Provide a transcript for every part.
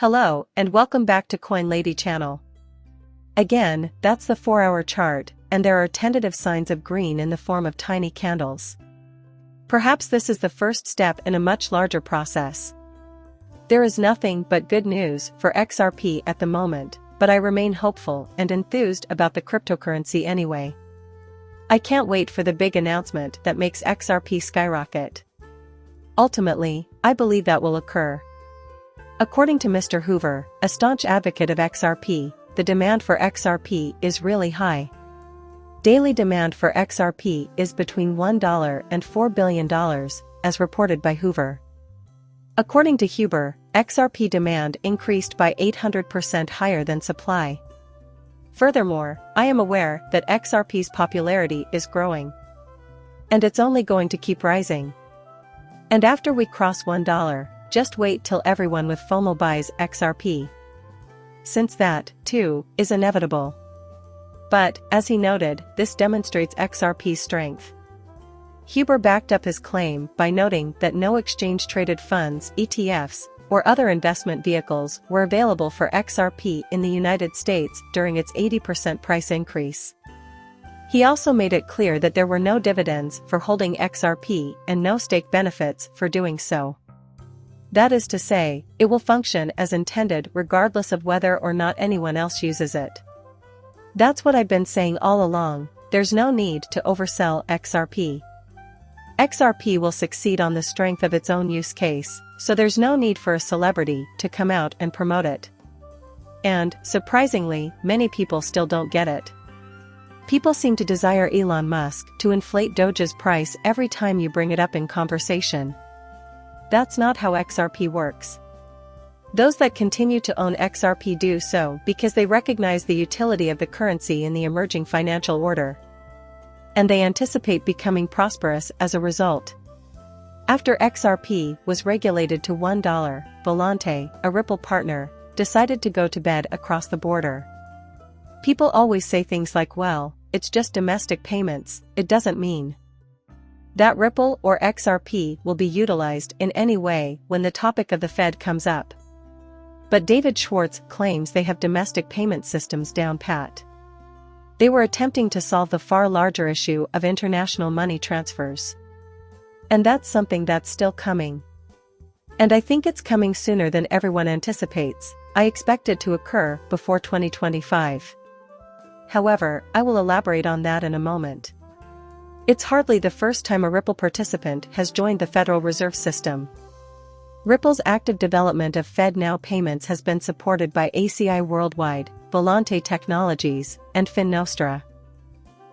Hello, and welcome back to Coin Lady channel. Again, that's the 4-hour chart, and there are tentative signs of green in the form of tiny candles. Perhaps this is the first step in a much larger process. There is nothing but good news for XRP at the moment, but I remain hopeful and enthused about the cryptocurrency anyway. I can't wait for the big announcement that makes XRP skyrocket. Ultimately, I believe that will occur. According to Mr. Hoover, a staunch advocate of XRP, the demand for XRP is really high. Daily demand for XRP is between $1 and $4 billion, as reported by Hoover. According to Hoover, XRP demand increased by 800% higher than supply. Furthermore, I am aware that XRP's popularity is growing. And it's only going to keep rising. And after we cross $1, just wait till everyone with FOMO buys XRP. Since that, too, is inevitable. But, as he noted, this demonstrates XRP's strength. Hoover backed up his claim by noting that no exchange-traded funds, ETFs, or other investment vehicles were available for XRP in the United States during its 80% price increase. He also made it clear that there were no dividends for holding XRP and no stake benefits for doing so. That is to say, it will function as intended regardless of whether or not anyone else uses it. That's what I've been saying all along, there's no need to oversell XRP. XRP will succeed on the strength of its own use case, so there's no need for a celebrity to come out and promote it. And, surprisingly, many people still don't get it. People seem to desire Elon Musk to inflate Doge's price every time you bring it up in conversation. That's not how XRP works. Those that continue to own XRP do so because they recognize the utility of the currency in the emerging financial order. And they anticipate becoming prosperous as a result. After XRP was regulated to $1, Volante, a Ripple partner, decided to go to bed across the border. People always say things like, well, it's just domestic payments, it doesn't mean that Ripple or XRP will be utilized in any way when the topic of the Fed comes up. But David Schwartz claims they have domestic payment systems down pat. They were attempting to solve the far larger issue of international money transfers. And that's something that's still coming. And I think it's coming sooner than everyone anticipates. I expect it to occur before 2025. However, I will elaborate on that in a moment. It's hardly the first time a Ripple participant has joined the Federal Reserve System. Ripple's active development of FedNow payments has been supported by ACI Worldwide, Volante Technologies, and FinNostra.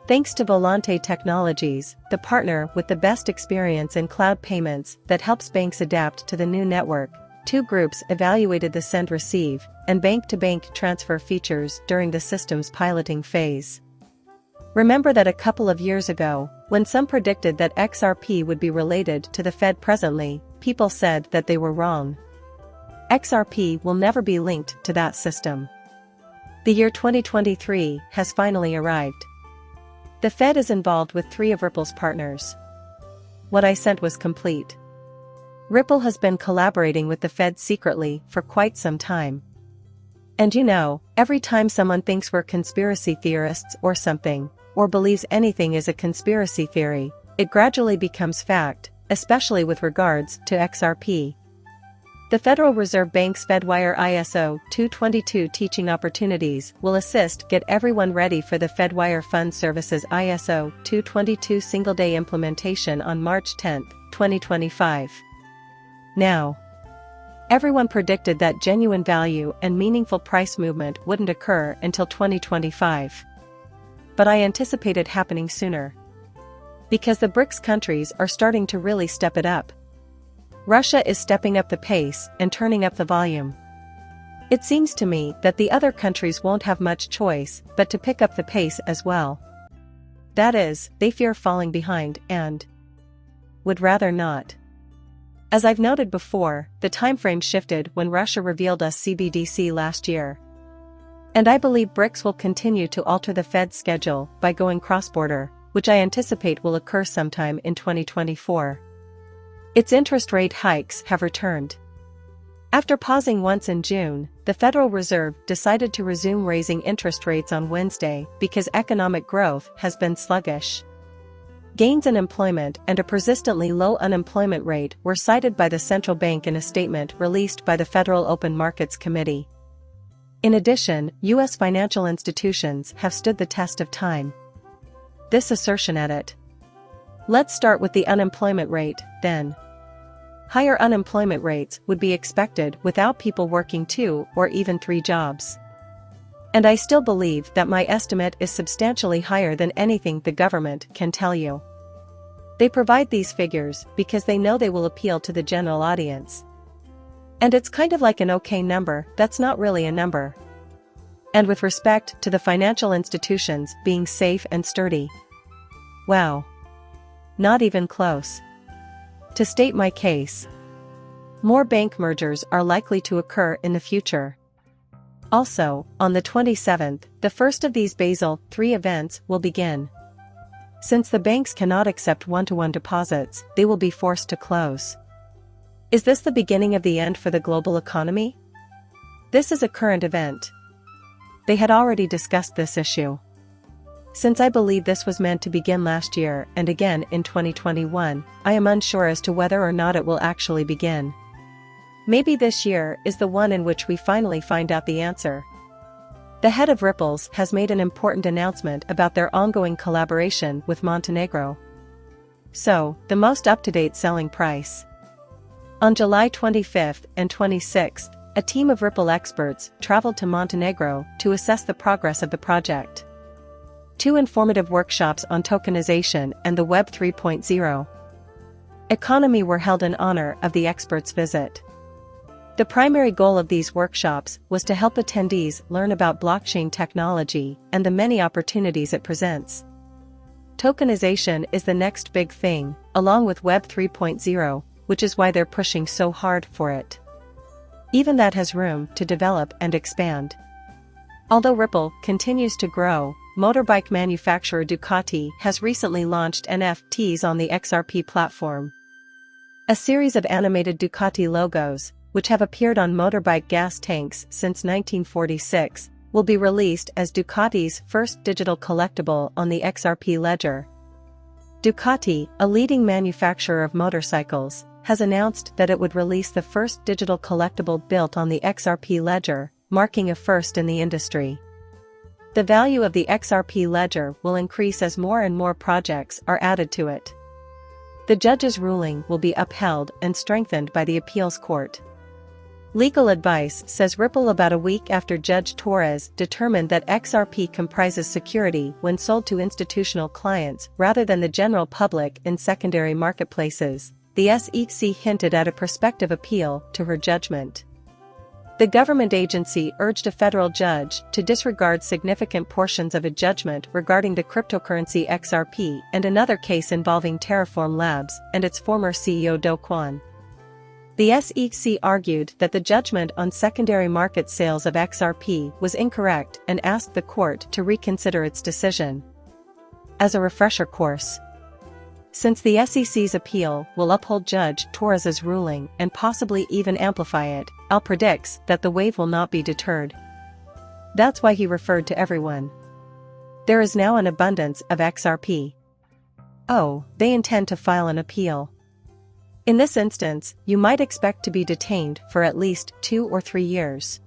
Thanks to Volante Technologies, the partner with the best experience in cloud payments that helps banks adapt to the new network, two groups evaluated the send-receive and bank-to-bank transfer features during the system's piloting phase. Remember that a couple of years ago, when some predicted that XRP would be related to the Fed presently, people said that they were wrong. XRP will never be linked to that system. The year 2023 has finally arrived. The Fed is involved with 3 of Ripple's partners. What I sent was complete. Ripple has been collaborating with the Fed secretly for quite some time. And you know, every time someone thinks we're conspiracy theorists or something, or believes anything is a conspiracy theory, it gradually becomes fact, especially with regards to XRP. The Federal Reserve Bank's FedWire ISO 222 teaching opportunities will assist get everyone ready for the FedWire Fund Services ISO 222 single-day implementation on March 10, 2025. Now, everyone predicted that genuine value and meaningful price movement wouldn't occur until 2025. But I anticipate it happening sooner. Because the BRICS countries are starting to really step it up. Russia is stepping up the pace and turning up the volume. It seems to me that the other countries won't have much choice but to pick up the pace as well. That is, they fear falling behind and would rather not. As I've noted before, the timeframe shifted when Russia revealed us CBDC last year. And I believe BRICS will continue to alter the Fed's schedule by going cross-border, which I anticipate will occur sometime in 2024. Its interest rate hikes have returned. After pausing once in June, the Federal Reserve decided to resume raising interest rates on Wednesday because economic growth has been sluggish. Gains in employment and a persistently low unemployment rate were cited by the central bank in a statement released by the Federal Open Markets Committee. In addition, U.S. financial institutions have stood the test of time. This assertion edit. Let's start with the unemployment rate, then. Higher unemployment rates would be expected without people working 2 or even 3 jobs. And I still believe that my estimate is substantially higher than anything the government can tell you. They provide these figures because they know they will appeal to the general audience. And it's kind of like an okay number that's not really a number. And with respect to the financial institutions being safe and sturdy. Wow. Not even close. To state my case, more bank mergers are likely to occur in the future. Also, on the 27th, the first of these Basel III events will begin. Since the banks cannot accept one-to-one deposits, they will be forced to close. Is this the beginning of the end for the global economy? This is a current event. They had already discussed this issue. Since I believe this was meant to begin last year and again in 2021, I am unsure as to whether or not it will actually begin. Maybe this year is the one in which we finally find out the answer. The head of Ripples has made an important announcement about their ongoing collaboration with Montenegro. So, the most up-to-date selling price. On July 25th and 26th, a team of Ripple experts traveled to Montenegro to assess the progress of the project. 2 informative workshops on tokenization and the Web 3.0 economy were held in honor of the experts' visit. The primary goal of these workshops was to help attendees learn about blockchain technology and the many opportunities it presents. Tokenization is the next big thing, along with Web 3.0, which is why they're pushing so hard for it. Even that has room to develop and expand. Although Ripple continues to grow, motorbike manufacturer Ducati has recently launched NFTs on the XRP platform. A series of animated Ducati logos, which have appeared on motorbike gas tanks since 1946, will be released as Ducati's first digital collectible on the XRP ledger. Ducati, a leading manufacturer of motorcycles, has announced that it would release the first digital collectible built on the XRP ledger, marking a first in the industry. The value of the XRP ledger will increase as more and more projects are added to it. The judge's ruling will be upheld and strengthened by the appeals court. Legal advice says Ripple about a week after Judge Torres determined that XRP comprises security when sold to institutional clients rather than the general public in secondary marketplaces. The SEC hinted at a prospective appeal to her judgment. The government agency urged a federal judge to disregard significant portions of a judgment regarding the cryptocurrency XRP and another case involving Terraform Labs and its former CEO Do Kwon. The SEC argued that the judgment on secondary market sales of XRP was incorrect and asked the court to reconsider its decision. As a refresher course, since the SEC's appeal will uphold Judge Torres's ruling and possibly even amplify it, Al predicts that the wave will not be deterred. That's why he referred to everyone. There is now an abundance of XRP. Oh, they intend to file an appeal. In this instance, you might expect to be detained for at least 2 or 3 years.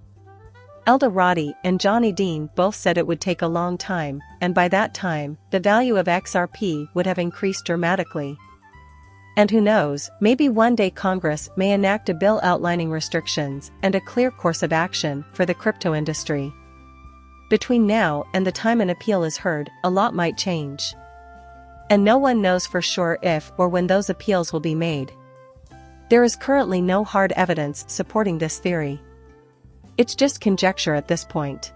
Elda Roddy and Johnny Dean both said it would take a long time, and by that time, the value of XRP would have increased dramatically. And who knows, maybe one day Congress may enact a bill outlining restrictions and a clear course of action for the crypto industry. Between now and the time an appeal is heard, a lot might change. And no one knows for sure if or when those appeals will be made. There is currently no hard evidence supporting this theory. It's just conjecture at this point.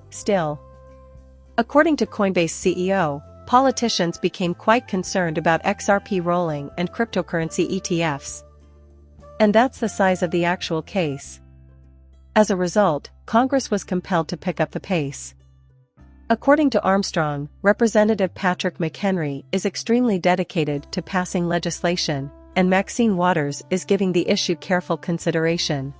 Still, according to Coinbase CEO, politicians became quite concerned about XRP rolling and cryptocurrency ETFs. And that's the size of the actual case. As a result, Congress was compelled to pick up the pace. According to Armstrong, Representative Patrick McHenry is extremely dedicated to passing legislation, and Maxine Waters is giving the issue careful consideration.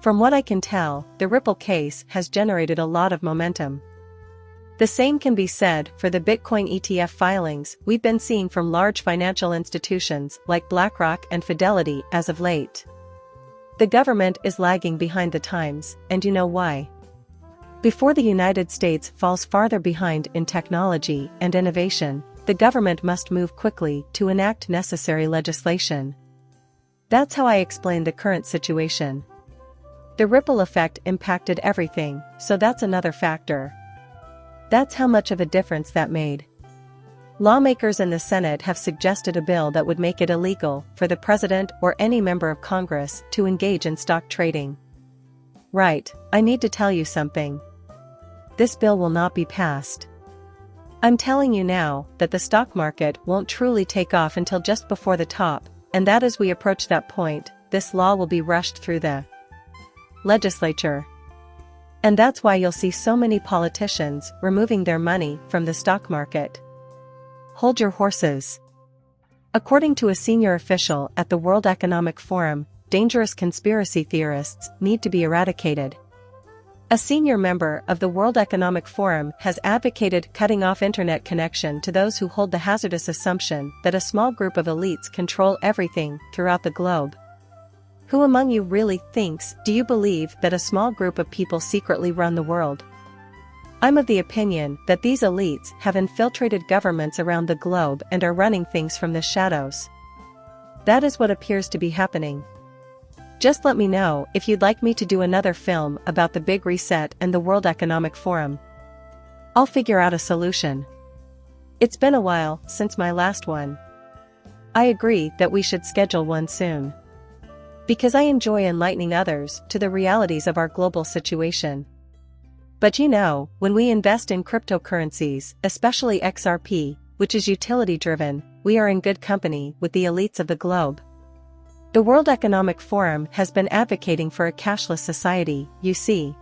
From what I can tell, the Ripple case has generated a lot of momentum. The same can be said for the Bitcoin ETF filings we've been seeing from large financial institutions like BlackRock and Fidelity as of late. The government is lagging behind the times, and you know why. Before the United States falls farther behind in technology and innovation, the government must move quickly to enact necessary legislation. That's how I explain the current situation. The ripple effect impacted everything, so that's another factor. That's how much of a difference that made. Lawmakers in the Senate have suggested a bill that would make it illegal for the president or any member of Congress to engage in stock trading. Right, I need to tell you something. This bill will not be passed. I'm telling you now that the stock market won't truly take off until just before the top, and that as we approach that point, this law will be rushed through the legislature. And that's why you'll see so many politicians removing their money from the stock market. Hold your horses. According to a senior official at the World Economic Forum, dangerous conspiracy theorists need to be eradicated. A senior member of the World Economic Forum has advocated cutting off internet connection to those who hold the hazardous assumption that a small group of elites control everything throughout the globe. Who among you really thinks, do you believe that a small group of people secretly run the world? I'm of the opinion that these elites have infiltrated governments around the globe and are running things from the shadows. That is what appears to be happening. Just let me know if you'd like me to do another film about the Big Reset and the World Economic Forum. I'll figure out a solution. It's been a while since my last one. I agree that we should schedule one soon. Because I enjoy enlightening others to the realities of our global situation. But you know, when we invest in cryptocurrencies, especially XRP, which is utility-driven, we are in good company with the elites of the globe. The World Economic Forum has been advocating for a cashless society, you see.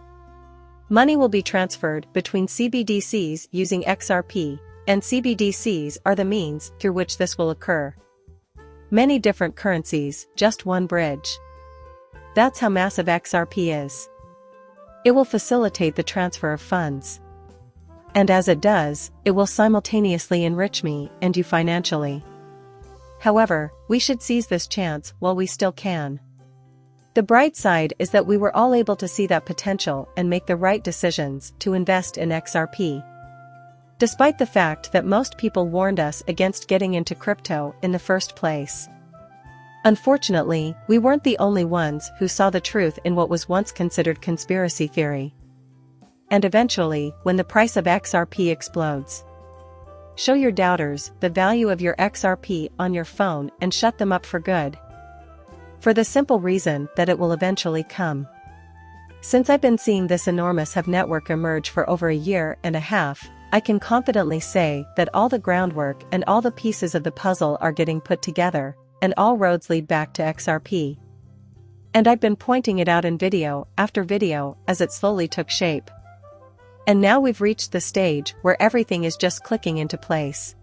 Money will be transferred between CBDCs using XRP, and CBDCs are the means through which this will occur. Many different currencies, just one bridge. That's how massive XRP is. It will facilitate the transfer of funds. And as it does, it will simultaneously enrich me and you financially. However, we should seize this chance while we still can. The bright side is that we were all able to see that potential and make the right decisions to invest in XRP. Despite the fact that most people warned us against getting into crypto in the first place. Unfortunately, we weren't the only ones who saw the truth in what was once considered conspiracy theory. And eventually, when the price of XRP explodes, show your doubters the value of your XRP on your phone and shut them up for good. For the simple reason that it will eventually come. Since I've been seeing this enormous HUB network emerge for over a year and a half, I can confidently say that all the groundwork and all the pieces of the puzzle are getting put together, and all roads lead back to XRP. And I've been pointing it out in video after video as it slowly took shape. And now we've reached the stage where everything is just clicking into place.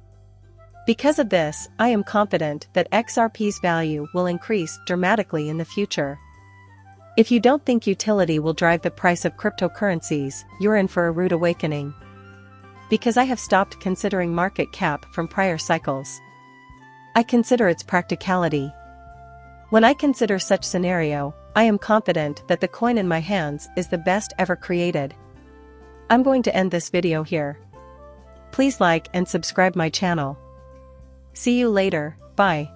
Because of this, I am confident that XRP's value will increase dramatically in the future. If you don't think utility will drive the price of cryptocurrencies, you're in for a rude awakening. Because I have stopped considering market cap from prior cycles. I consider its practicality. When I consider such scenario, I am confident that the coin in my hands is the best ever created. I'm going to end this video here. Please like and subscribe my channel. See you later, bye.